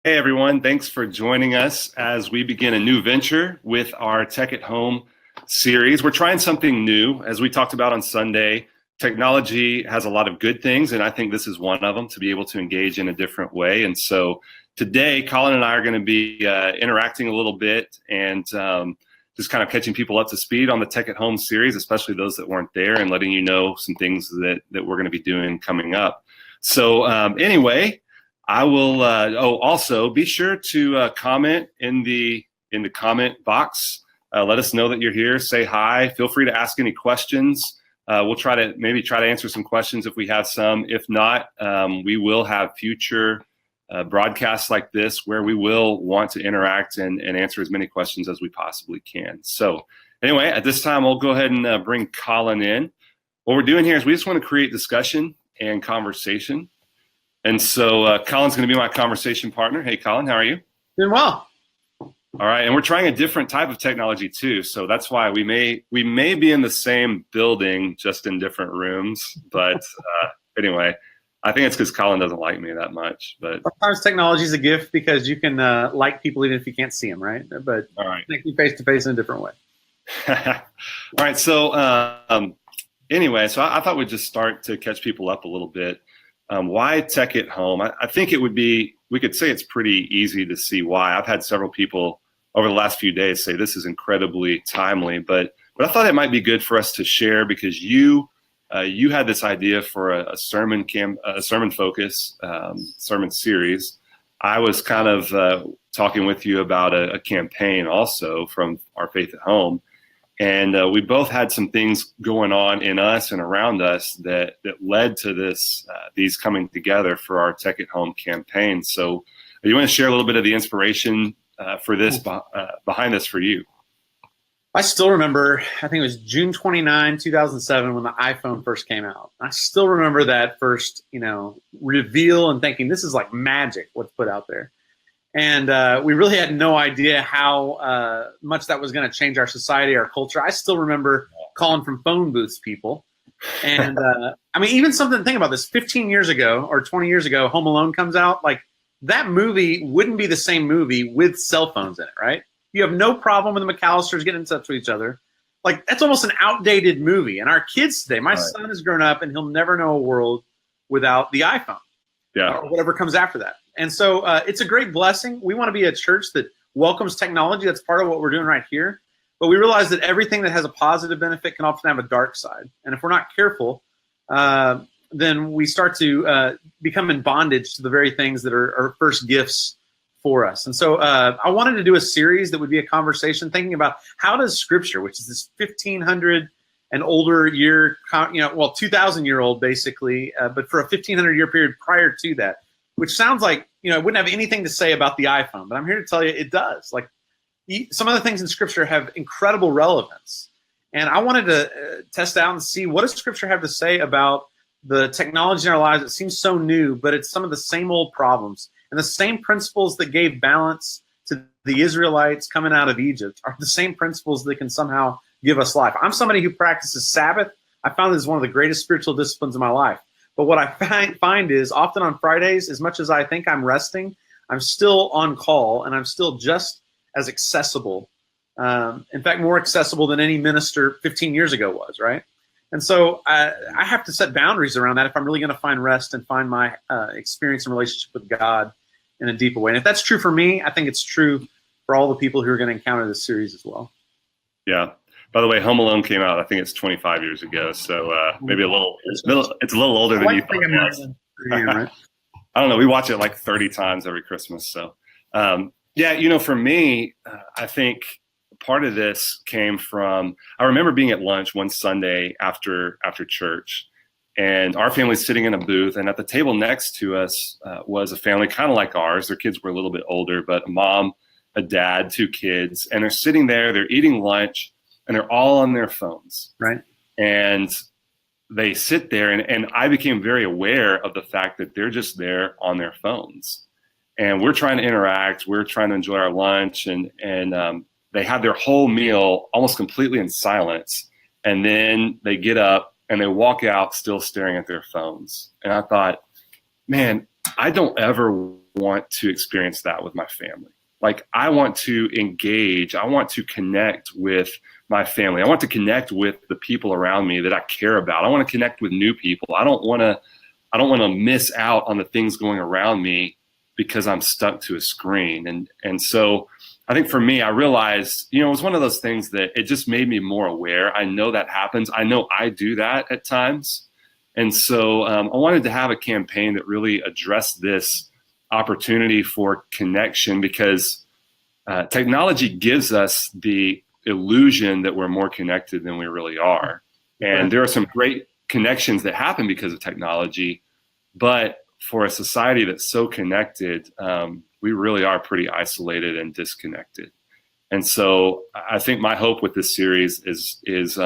Hey everyone, thanks for joining us as we begin a new venture with our Tech at Home series. We're trying something new. As we talked about on Sunday, technology has a lot of good things, and I think this is one of them, to be able to engage in a different way. And so today, Collin and I are going to be interacting a little bit and just kind of catching people up to speed on the Tech at Home series, especially those that weren't there, and letting you know some things that we're going to be doing coming up. So anyway, I will. Also be sure to comment in the comment box. Let us know that you're here. Say hi. Feel free to ask any questions. We'll try to answer some questions if we have some. If not, we will have future broadcasts like this where we will want to interact and answer as many questions as we possibly can. So anyway, at this time, I'll go ahead and bring Collin in. What we're doing here is we just want to create discussion and conversation. And so Collin's going to be my conversation partner. Hey, Collin, how are you? Doing well. All right, and we're trying a different type of technology too. So that's why we may be in the same building, just in different rooms. But anyway, I think it's because Collin doesn't like me that much. But sometimes technology is a gift because you can like people even if you can't see them, right? But all right, make you face to face in a different way. All right. So anyway, so I thought we'd just start to catch people up a little bit. Why Tech at Home? I think we could say it's pretty easy to see why. I've had several people over the last few days say this is incredibly timely, but I thought it might be good for us to share because you had this idea for a sermon focus, sermon series. I was kind of talking with you about a campaign also from our Faith at Home. And we both had some things going on in us and around us that led to these coming together for our Tech at Home campaign. So you want to share a little bit of the inspiration for this behind this for you? I still remember, I think it was June 29, 2007 when the iPhone first came out. I still remember that first, reveal and thinking this is like magic what's put out there. And we really had no idea how much that was going to change our society, our culture. I still remember calling from phone booths people. And I mean, even something, think about this, 15 years ago or 20 years ago, Home Alone comes out. Like that movie wouldn't be the same movie with cell phones in it, right? You have no problem with the McAllisters getting in touch with each other. Like that's almost an outdated movie. And our kids today, my son has grown up and he'll never know a world without the iPhone. Yeah. Or whatever comes after that. And so it's a great blessing. We want to be a church that welcomes technology. That's part of what we're doing right here. But we realize that everything that has a positive benefit can often have a dark side. And if we're not careful, then we start to become in bondage to the very things that are first gifts for us. And so I wanted to do a series that would be a conversation thinking about how does Scripture, which is this 1,500 and older year, 2,000-year-old basically, but for a 1,500-year period prior to that, which sounds like, it wouldn't have anything to say about the iPhone, but I'm here to tell you it does. Like some of the things in Scripture have incredible relevance. And I wanted to test out and see what does Scripture have to say about the technology in our lives that seems so new, but it's some of the same old problems. And the same principles that gave balance to the Israelites coming out of Egypt are the same principles that can somehow give us life. I'm somebody who practices Sabbath. I found this is one of the greatest spiritual disciplines of my life. But what I find is often on Fridays, as much as I think I'm resting, I'm still on call and I'm still just as accessible. In fact, more accessible than any minister 15 years ago was, right? And so I have to set boundaries around that if I'm really going to find rest and find my experience and relationship with God in a deeper way. And if that's true for me, I think it's true for all the people who are going to encounter this series as well. Yeah. By the way, Home Alone came out, I think it's 25 years ago. So maybe it's a little older than you thought it was. Right? I don't know. We watch it like 30 times every Christmas. So for me, I think part of this came from, I remember being at lunch one Sunday after church, and our family's sitting in a booth, and at the table next to us was a family kind of like ours. Their kids were a little bit older, but a mom, a dad, two kids, and they're sitting there, they're eating lunch, and they're all on their phones. Right. And they sit there, and I became very aware of the fact that they're just there on their phones. And we're trying to interact, we're trying to enjoy our lunch, and they have their whole meal almost completely in silence. And then they get up and they walk out still staring at their phones. And I thought, man, I don't ever want to experience that with my family. Like, I want to engage. I want to connect with my family. I want to connect with the people around me that I care about. I want to connect with new people. I don't want to miss out on the things going around me because I'm stuck to a screen. And so I think for me, I realized, it was one of those things that it just made me more aware. I know that happens. I know I do that at times. And so I wanted to have a campaign that really addressed this opportunity for connection, because technology gives us the illusion that we're more connected than we really are. And there are some great connections that happen because of technology, but for a society that's so connected, we really are pretty isolated and disconnected. And so I think my hope with this series is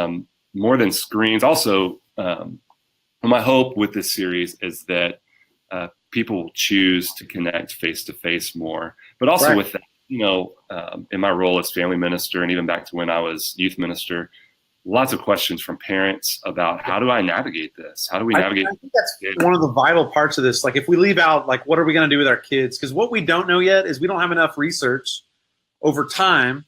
more than screens. Also, my hope with this series is that people will choose to connect face-to-face more. But also with that, in my role as family minister, and even back to when I was youth minister, lots of questions from parents about, how do I navigate this? How do we navigate? I think that's one of the vital parts of this. Like, if we leave out, like, what are we going to do with our kids? Because what we don't know yet is we don't have enough research over time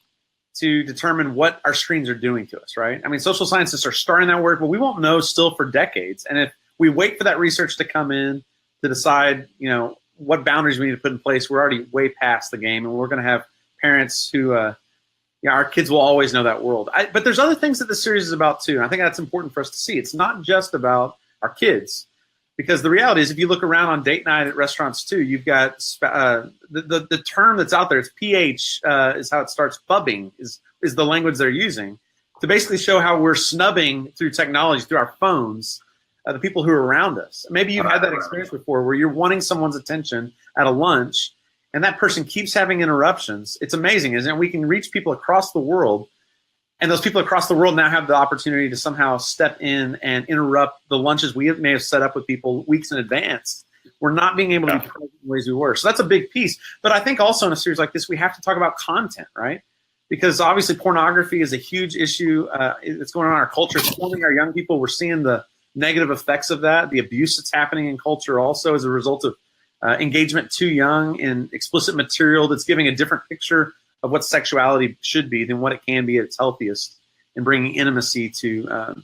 to determine what our screens are doing to us, right? I mean, social scientists are starting that work, but we won't know still for decades. And if we wait for that research to come in to decide, what boundaries we need to put in place, we're already way past the game, and we're going to have parents who, our kids will always know that world. But there's other things that this series is about too, and I think that's important for us to see. It's not just about our kids, because the reality is, if you look around on date night at restaurants too, you've got the term that's out there. It's PH is how it starts. Phubbing is the language they're using to basically show how we're snubbing through technology, through our phones, the people who are around us. Maybe you've had that experience before, where you're wanting someone's attention at a lunch, and that person keeps having interruptions. It's amazing, isn't it? We can reach people across the world, and those people across the world now have the opportunity to somehow step in and interrupt the lunches we may have set up with people weeks in advance. We're not being able to be present in ways we were. So that's a big piece. But I think also in a series like this, we have to talk about content, right? Because obviously pornography is a huge issue. It's going on in our culture. It's forming our young people. We're seeing the negative effects of that, the abuse that's happening in culture also as a result of engagement too young in explicit material that's giving a different picture of what sexuality should be than what it can be at its healthiest, and bringing intimacy to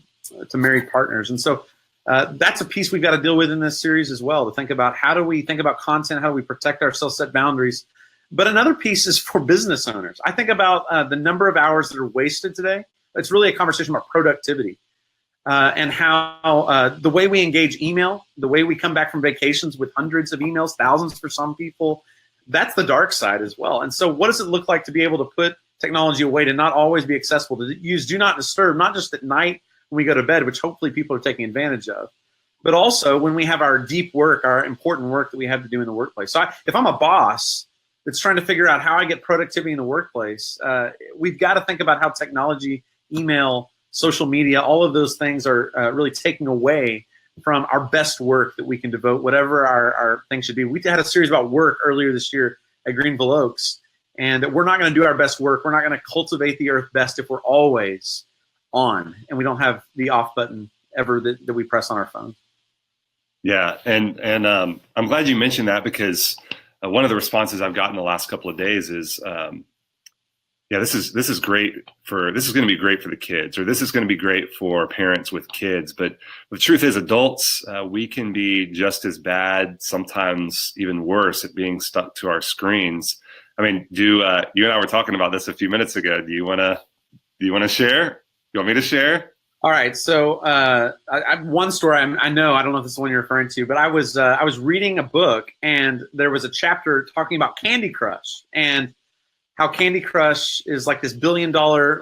married partners. And so that's a piece we've got to deal with in this series as well, to think about, how do we think about content, how do we protect ourselves, set boundaries. But another piece is for business owners. I think about the number of hours that are wasted today. It's really a conversation about productivity. And how the way we engage email, the way we come back from vacations with hundreds of emails, thousands for some people, that's the dark side as well. And so what does it look like to be able to put technology away, to not always be accessible, to use do not disturb, not just at night when we go to bed, which hopefully people are taking advantage of, but also when we have our deep work, our important work that we have to do in the workplace. So if I'm a boss that's trying to figure out how I get productivity in the workplace, we've got to think about how technology, email, social media, all of those things are really taking away from our best work that we can devote, whatever our thing should be. We had a series about work earlier this year at Greenville Oaks, and we're not going to do our best work. We're not going to cultivate the earth best if we're always on and we don't have the off button ever that we press on our phone. Yeah, and I'm glad you mentioned that, because one of the responses I've gotten the last couple of days is, this is great this is going to be great for the kids, or this is going to be great for parents with kids. But the truth is, adults, we can be just as bad, sometimes even worse, at being stuck to our screens. I mean, you and I were talking about this a few minutes ago. Do you want to share? You want me to share? All right. So one story I know, I don't know if this is the one you're referring to, but I was reading a book, and there was a chapter talking about Candy Crush, and how Candy Crush is like this billion-dollar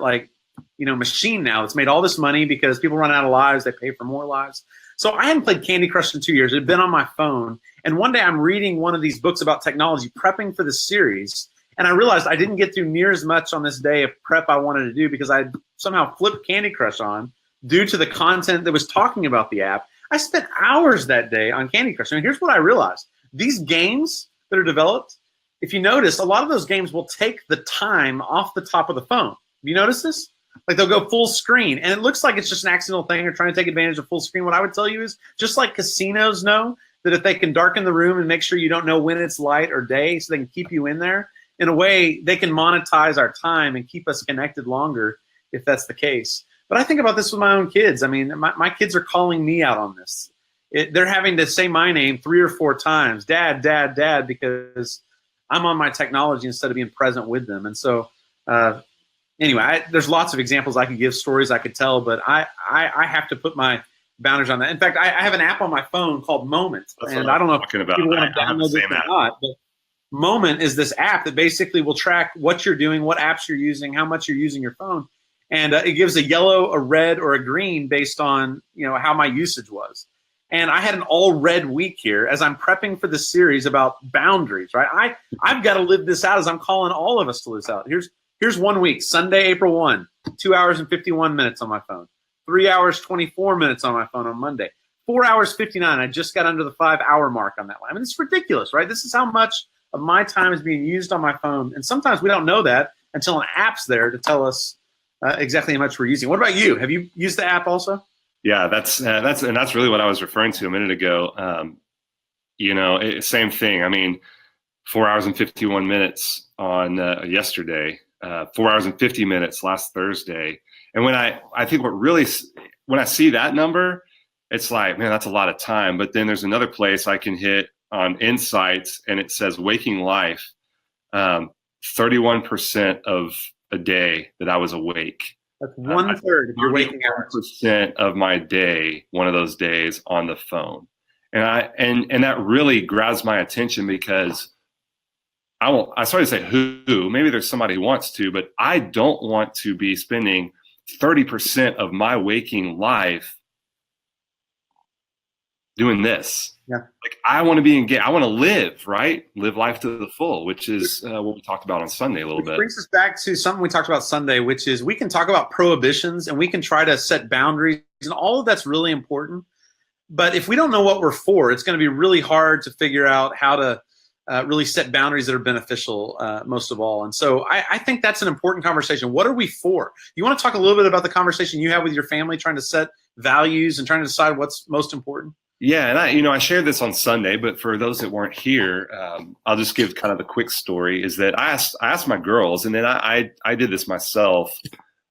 machine now that's made all this money because people run out of lives, they pay for more lives. So I hadn't played Candy Crush in 2 years. It had been on my phone. And one day I'm reading one of these books about technology, prepping for the series, and I realized I didn't get through near as much on this day of prep I wanted to do because I somehow flipped Candy Crush on due to the content that was talking about the app. I spent hours that day on Candy Crush. And here's what I realized. These games that are developed, if you notice, a lot of those games will take the time off the top of the phone. Have you noticed this? Like, they'll go full screen, and it looks like it's just an accidental thing or trying to take advantage of full screen. What I would tell you is, just like casinos know that if they can darken the room and make sure you don't know when it's light or day so they can keep you in there, in a way, they can monetize our time and keep us connected longer if that's the case. But I think about this with my own kids. I mean, my kids are calling me out on this. They're having to say my name 3 or 4 times, Dad, Dad, Dad, because I'm on my technology instead of being present with them. And so anyway, there's lots of examples I could give, stories I could tell, but I have to put my boundaries on that. In fact, I have an app on my phone called Moment. And I don't know if people want to download this or not, but Moment is this app that basically will track what you're doing, what apps you're using, how much you're using your phone. And it gives a yellow, a red, or a green based on how my usage was. And I had an all red week here as I'm prepping for the series about boundaries, right? I've got to live this out as I'm calling all of us to live this out. Here's 1 week, Sunday, April 1, 2 hours and 51 minutes on my phone, 3 hours, 24 minutes on my phone on Monday, 4 hours, 59. I just got under the 5-hour mark on that one. I mean, it's ridiculous, right? This is how much of my time is being used on my phone. And sometimes we don't know that until an app's there to tell us exactly how much we're using. What about you? Have you used the app also? Yeah, that's really what I was referring to a minute ago. Same thing. I mean, 4 hours and 51 minutes on yesterday, 4 hours and 50 minutes last Thursday. And when I think when I see that number, it's like, man, that's a lot of time. But then there's another place I can hit on Insights, and it says waking life, 31% of a day that I was awake. That's 1/3 of your waking hours. % of my day, one of those days, on the phone, and that really grabs my attention because I started to say who. Maybe there's somebody who wants to, but I don't want to be spending 30% of my waking life doing this. Yeah. Like I want to be engaged. I want to live life to the full, which is what we talked about on Sunday a little bit. Brings us back to something we talked about Sunday, which is we can talk about prohibitions and we can try to set boundaries, and all of that's really important. But if we don't know what we're for, it's going to be really hard to figure out how to really set boundaries that are beneficial most of all. And so I think that's an important conversation. What are we for? You want to talk a little bit about the conversation you have with your family, trying to set values and trying to decide what's most important? Yeah, and I shared this on Sunday, but for those that weren't here, I'll just give kind of the quick story. Is that I asked my girls, and then I did this myself,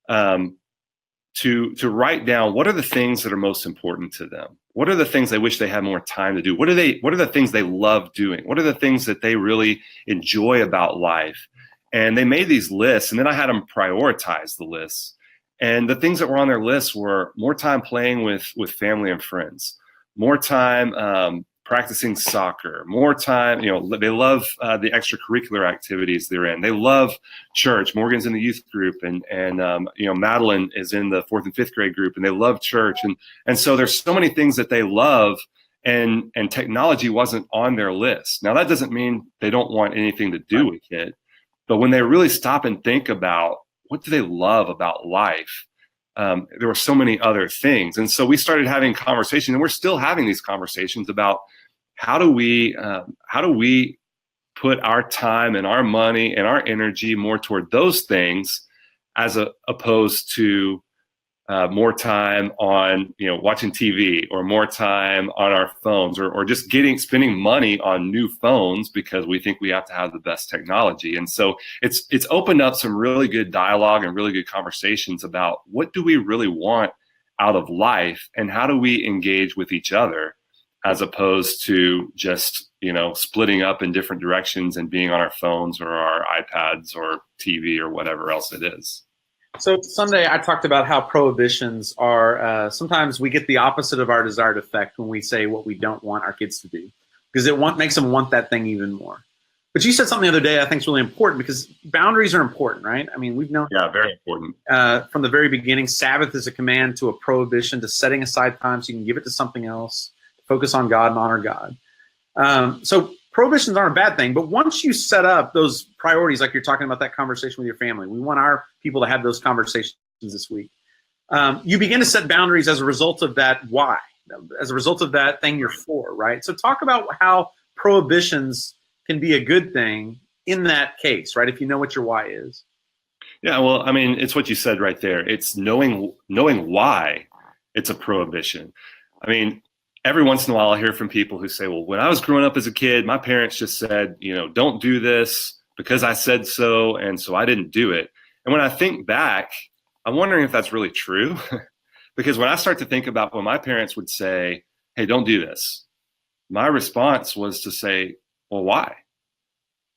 to write down what are the things that are most important to them. What are the things they wish they had more time to do? What are the things they love doing? What are the things that they really enjoy about life? And they made these lists, and then I had them prioritize the lists. And the things that were on their list were more time playing with family and friends, more time practicing soccer, more time, they love the extracurricular activities they're in. They love church. Morgan's in the youth group, and Madeline is in the 4th and 5th grade group, and they love church. And so there's so many things that they love, and technology wasn't on their list. Now that doesn't mean they don't want anything to do with it, but when they really stop and think about what do they love about life, there were so many other things. And so we started having conversations, and we're still having these conversations about how do we put our time and our money and our energy more toward those things as opposed to more time on watching TV, or more time on our phones, or just spending money on new phones because we think we have to have the best technology. And so it's opened up some really good dialogue and really good conversations about what do we really want out of life, and how do we engage with each other, as opposed to just splitting up in different directions and being on our phones or our iPads or TV or whatever else it is. So Sunday, I talked about how prohibitions are sometimes we get the opposite of our desired effect when we say what we don't want our kids to do, because it makes them want that thing even more. But you said something the other day I think is really important, because boundaries are important, right? I mean, we've known very important from the very beginning. Sabbath is a command to a prohibition to setting aside time so you can give it to something else, focus on God and honor God. So prohibitions aren't a bad thing, but once you set up those priorities, like you're talking about that conversation with your family, we want our people to have those conversations this week. You begin to set boundaries as a result of that why, as a result of that thing you're for, right? So talk about how prohibitions can be a good thing in that case, right? If you know what your why is. Yeah, well, I mean, it's what you said right there. It's knowing why it's a prohibition. I mean, every once in a while I'll hear from people who say, well, when I was growing up as a kid, my parents just said, don't do this because I said so, and so I didn't do it. And when I think back, I'm wondering if that's really true. Because when I start to think about when my parents would say, hey, don't do this, my response was to say, well, why?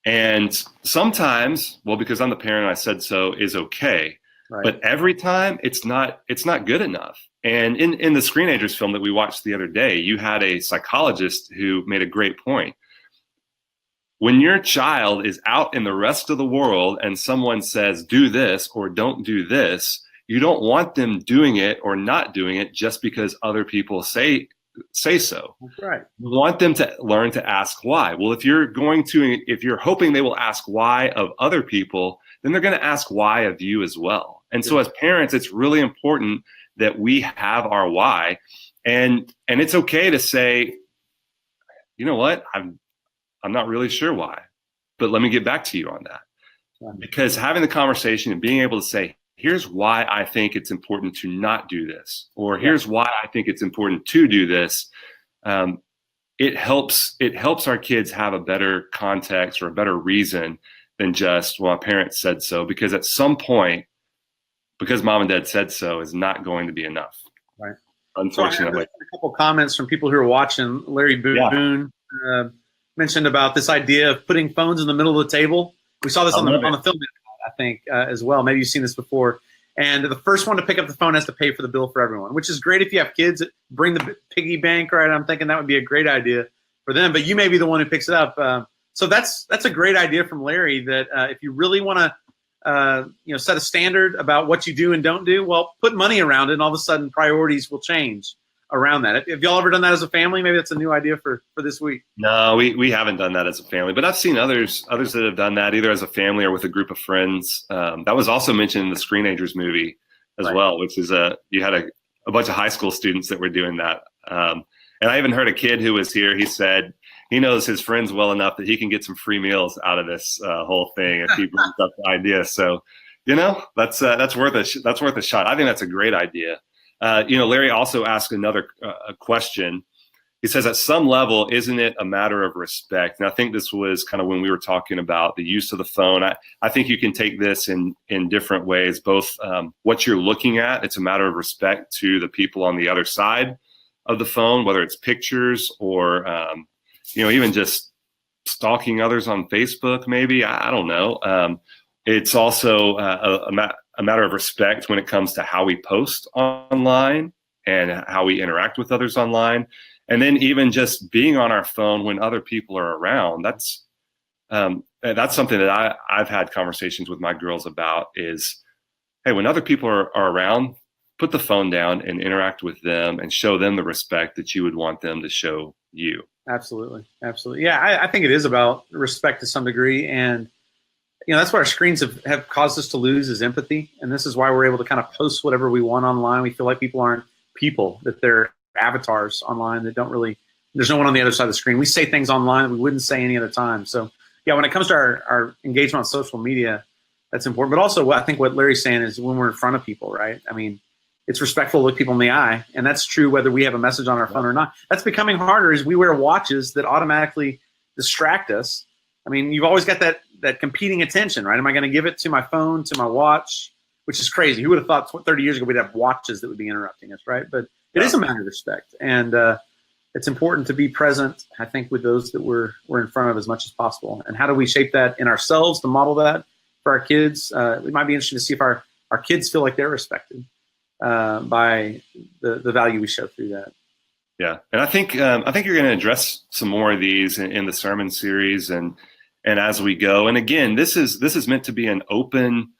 And sometimes, well, because I'm the parent, I said so is okay. Right. But every time it's not good enough. And in the Screenagers film that we watched the other day, you had a psychologist who made a great point. When your child is out in the rest of the world and someone says, do this or don't do this, you don't want them doing it or not doing it just because other people say so. That's right. You want them to learn to ask why. Well, if you're hoping they will ask why of other people, then they're going to ask why of you as well. And so as parents, it's really important that we have our why. And it's okay to say, you know what, I'm not really sure why, but let me get back to you on that. Yeah. Because having the conversation and being able to say, here's why I think it's important to not do this, or here's why I think it's important to do this. It helps our kids have a better context or a better reason than just, well, my parents said so, because at some point, because mom and dad said so is not going to be enough. Right. Unfortunately. So a couple comments from people who are watching. Larry Boone mentioned about this idea of putting phones in the middle of the table. We saw this on the film, I think, as well. Maybe you've seen this before. And the first one to pick up the phone has to pay for the bill for everyone, which is great if you have kids. Bring the piggy bank, right? I'm thinking that would be a great idea for them. But you may be the one who picks it up. So that's a great idea from Larry. That if you really want to, set a standard about what you do and don't do, well, put money around it, and all of a sudden priorities will change around that. Have y'all ever done that as a family? Maybe that's a new idea for this week. No, we haven't done that as a family, but I've seen others that have done that either as a family or with a group of friends. That was also mentioned in the Screenagers movie as well, which is you had a bunch of high school students that were doing that. And I even heard a kid who was here. He said he knows his friends well enough that he can get some free meals out of this whole thing if he brings up the idea. So, that's worth a shot. I think that's a great idea. Larry also asked another question. He says, at some level, isn't it a matter of respect? And I think this was kind of when we were talking about the use of the phone. I think you can take this in different ways, both what you're looking at. It's a matter of respect to the people on the other side of the phone, whether it's pictures or, even just stalking others on Facebook, maybe. I don't know. It's also a matter of respect when it comes to how we post online and how we interact with others online. And then even just being on our phone when other people are around, that's something that I've had conversations with my girls about is, hey, when other people are around, put the phone down and interact with them and show them the respect that you would want them to show you. Absolutely. Absolutely. Yeah, I think it is about respect to some degree. And that's what our screens have caused us to lose is empathy. And this is why we're able to kind of post whatever we want online. We feel like people aren't people, that they're avatars online that don't really, there's no one on the other side of the screen. We say things online that we wouldn't say any other time. So yeah, when it comes to our engagement on social media, that's important. But also I think what Larry's saying is when we're in front of people, right? I mean, it's respectful to look people in the eye. And that's true whether we have a message on our phone or not. That's becoming harder as we wear watches that automatically distract us. I mean, you've always got that competing attention, right? Am I going to give it to my phone, to my watch, which is crazy. Who would have thought 30 years ago we'd have watches that would be interrupting us, right? But it is a matter of respect. And it's important to be present, I think, with those that we're in front of as much as possible. And how do we shape that in ourselves to model that for our kids? It might be interesting to see if our kids feel like they're respected by the value we show through that. Yeah, and I think you're going to address some more of these in the sermon series and as we go. And again, this is meant to be an open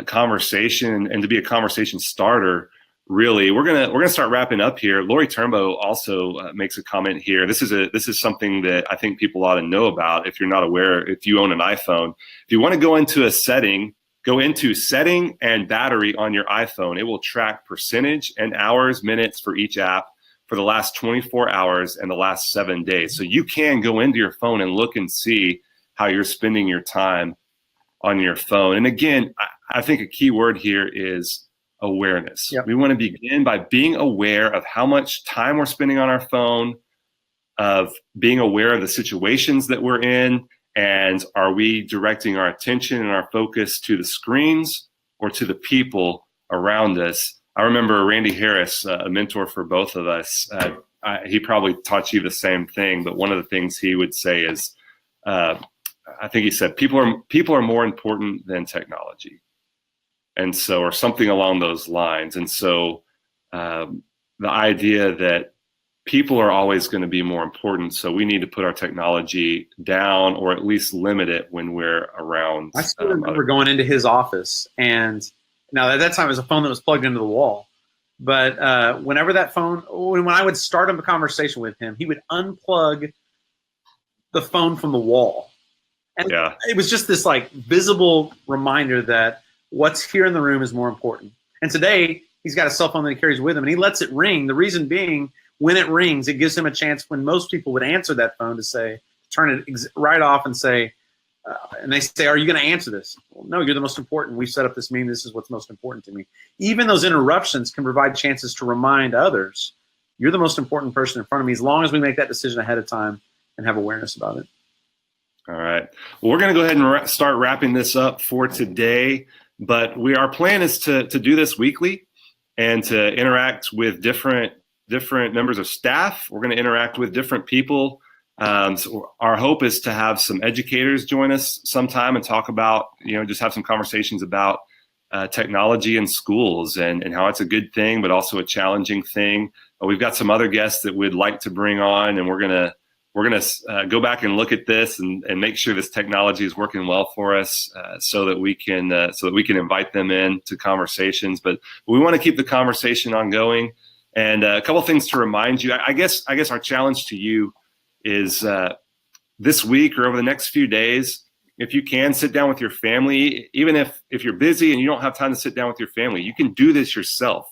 conversation and to be a conversation starter. Really, we're gonna start wrapping up here. Lori Turnbow also makes a comment here. This is something that I think people ought to know about. If you're not aware, if you own an iPhone, if you want to go into setting and battery on your iPhone. It will track percentage and hours, minutes for each app for the last 24 hours and the last 7 days. So you can go into your phone and look and see how you're spending your time on your phone. And again, I think a key word here is awareness. Yep. We want to begin by being aware of how much time we're spending on our phone, of being aware of the situations that we're in, and are we directing our attention and our focus to the screens or to the people around us. I remember Randy Harris, a mentor for both of us. He probably taught you the same thing, but one of the things he would say is, I think he said, people are more important than technology. And so, or something along those lines. And so the idea that people are always going to be more important, so we need to put our technology down or at least limit it when we're around. I still remember going into his office, and now at that time it was a phone that was plugged into the wall. But whenever that phone, when I would start a conversation with him, he would unplug the phone from the wall. And it was just this like visible reminder that what's here in the room is more important. And today he's got a cell phone that he carries with him, and he lets it ring. The reason being, when it rings, it gives him a chance when most people would answer that phone to say, turn it right off and say, and they say, are you going to answer this? Well, no, you're the most important. We've set up this meeting. This is what's most important to me. Even those interruptions can provide chances to remind others, you're the most important person in front of me, as long as we make that decision ahead of time and have awareness about it. All right. Well, we're going to go ahead and start wrapping this up for today. But our plan is to do this weekly and to interact with different members of staff. We're going to interact with different people. So our hope is to have some educators join us sometime and talk about, just have some conversations about technology in schools and how it's a good thing, but also a challenging thing. We've got some other guests that we'd like to bring on, and we're gonna go back and look at this and make sure this technology is working well for us, so that we can invite them in to conversations. But we want to keep the conversation ongoing. And a couple of things to remind you. I guess our challenge to you is this week or over the next few days, if you can sit down with your family, even if you're busy and you don't have time to sit down with your family, you can do this yourself.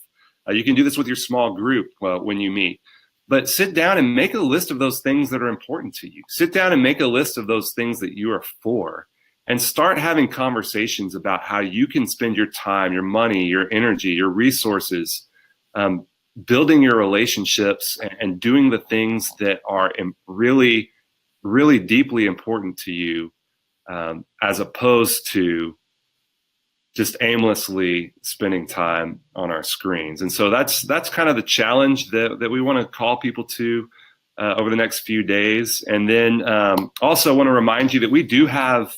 You can do this with your small group when you meet. But sit down and make a list of those things that are important to you. Sit down and make a list of those things that you are for, and start having conversations about how you can spend your time, your money, your energy, your resources, building your relationships and doing the things that are really, really deeply important to you, as opposed to just aimlessly spending time on our screens. And so that's kind of the challenge that we want to call people to over the next few days. And then also want to remind you that we do have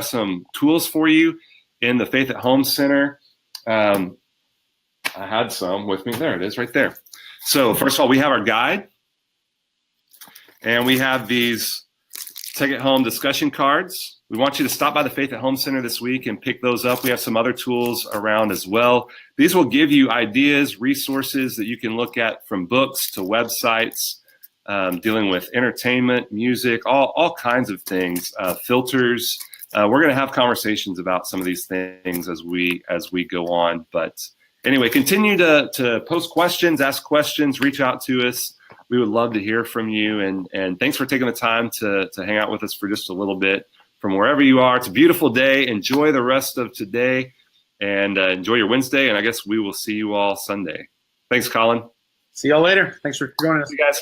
some tools for you in the Faith at Home Center. I had some with me. There it is right there. So first of all, we have our guide, and we have these Take It Home discussion cards. We want you to stop by the Faith at Home Center this week and pick those up. We have some other tools around as well. These will give you ideas, resources that you can look at, from books to websites, dealing with entertainment, music, all kinds of things, filters. We're going to have conversations about some of these things as we go on. But anyway, continue to post questions, ask questions, reach out to us. We would love to hear from you. And thanks for taking the time to hang out with us for just a little bit from wherever you are. It's a beautiful day. Enjoy the rest of today, and enjoy your Wednesday. And I guess we will see you all Sunday. Thanks, Collin. See y'all later. Thanks for joining us. See you guys.